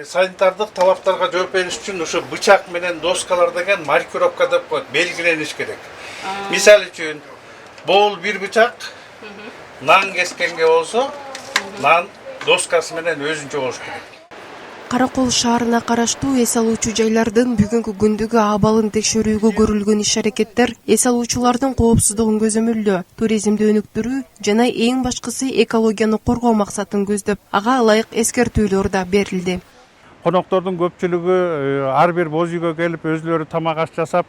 санитардык талаптарга жооп бериш үчүн ушу бычак менен доскалар деген маркировка деп коет, белгилениш керек. Мисалы үчүн, бул бир бычак нан кескенге болсо, нан доскасы менен өзүнчө болуш керек. Каракол шаарына караштуу эс алуучу жайлардын бүгүнкү күндөгү абалын текшерүүгө көрүлгөн иш-аракеттер эс алуучулардын коопсуздугун көзөмөлдөө, туризмди өнүктүрүү жана эң башкысы экологияны коргоо максатын көздөп, ага ылайык эскертүүлөр да берилди. Коноктордун көпчүлүгү ар бир боз үйгө келип өзүлөрү тамак аш жасап,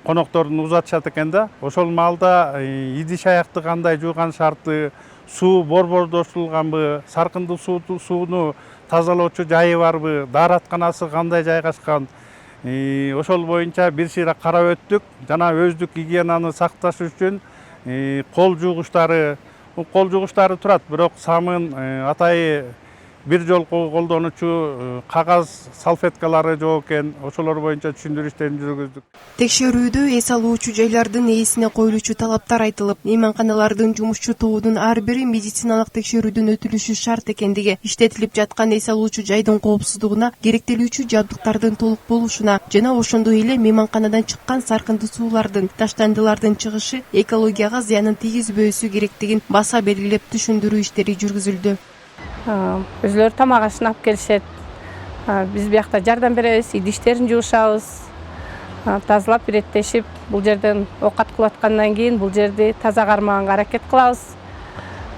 коноктордун узатышат экен да. Ошол маалда идиш аякты кандай жууган шартты, суу борбордоштурулганбы, саркындуу сууну тазалоочу жайы барбы, дааратканасы кандай жайгашкан, ошол боюнча бир сыйра карап өттүк. Жана өздүк гигиенаны сакташ үчүн кол жуугучтары турат, бирок самын атайы бир жолку колдонуучу кагаз салфеткалары жок экен. Ошолор боюнча түшүндүрүү иштерин жүргүздүк. Текшерүүдө эс алуучу жайлардын ээсине коюлуучу талаптар айтылып, мейманканалардын жумушчу тобунун ар бири медициналык текшерүүдөн өтүлүшү шарт экендиги, иштетилип жаткан эс алуучу жайдын коопсуздугуна, керектелүүчү жабдыктардын толук болушуна жана ошондой эле мейманканадан чыккан саркынды суулардын, таштандылардын чыгышы экологияга зыянын тийгизбөөсү керектигин баса белгилеп түшүндүрүү иштери жүргүзүлдү. Өзлөрү тамак ашын алып келишет. Биз биякта жардам беребиз, идиштерин жуушабыз, тазалап иреттешип, бул жерден оокат кылып аткандан кийин бул жерди таза кармаганга аракет кылабыз.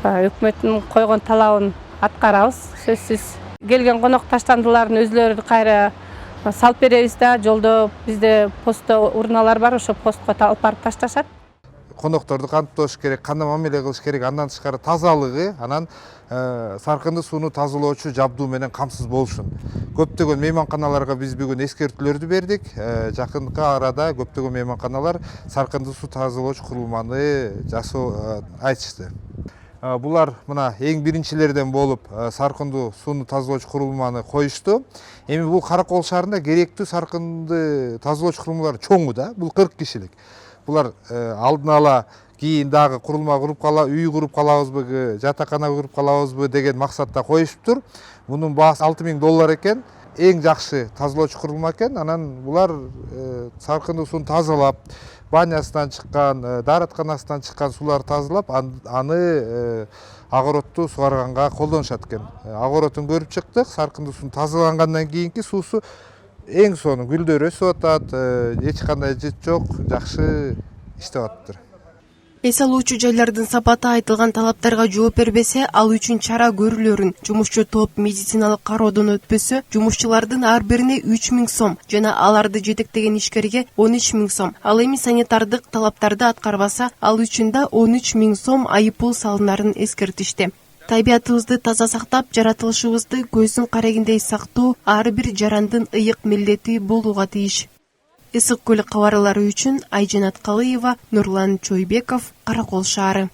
Өкмөттүн койгон талабын аткарабыз, сөзсүз. Келген конок таштандыларын өзлөрү кайра салып беребиз да, жолдо бизде посто урналар бар, ошо постко алып барып ташташат. Конокторду кантип керек, кандай мамиле кылыш керек, андан тышкары тазалыгы, анан саркынды сууну тазалоочу жабдуу менен камсыз болушун. Көптөгөн мейманканаларга биз бүгүн эскертүүлөрдү бердик. Жакынкы арада көптөгөн мейманканалар саркынды суу тазалоочу курулманы жасоо айтышты. Булар мына эң биринчилерден болуп саркындуу сууну тазалоочу курулманы коюшту. Эми бул Каракол шаарында керектүү саркынды тазалоочу курулмалар чоңу да, бул 40 кишилик. Булар алдын ала кийин дагы курулма куруп үй куруп калабызбы, жатакана куруп калабызбы деген максатта коюшуптур. Мунун баасы $6000 экен. Эң жакшы тазалоочу курулма экен. Анан булар саркындуу сууну тазалап, банясынан чыккан, дааратканасынан чыккан сууларды тазалап, аны огородду сугарганга колдонушат экен. Огородун көрүп чыктык, саркындуу суу тазалангандан кийинки суусу эң сонун гүлдөр өсүп атат, эч кандай жыт жок, жакшы иштеп атыптыр. Эс алуучу жайлардын сапаты айтылган талаптарга жооп бербесе, ал үчүн чара көрүлөрүн, жумушчу топ медициналык кароодон өтпөсө, жумушчулардын ар бирине 3000 сом жана аларды жетектеген ишкерге 13000 сом. Ал эми санитардык талаптарды аткарбаса, ал үчүн да 13000 сом айыппул салынарын эскертишти. Табиятыбызды таза сактап, жаратылышыбызды көздүн карегиндей сактоо ар бир жарандын ыйык милдети болууга тийиш. Ысык көл кабарлары үчүн Айжанат Калыева, Нурлан Чойбеков, Каракол шаары.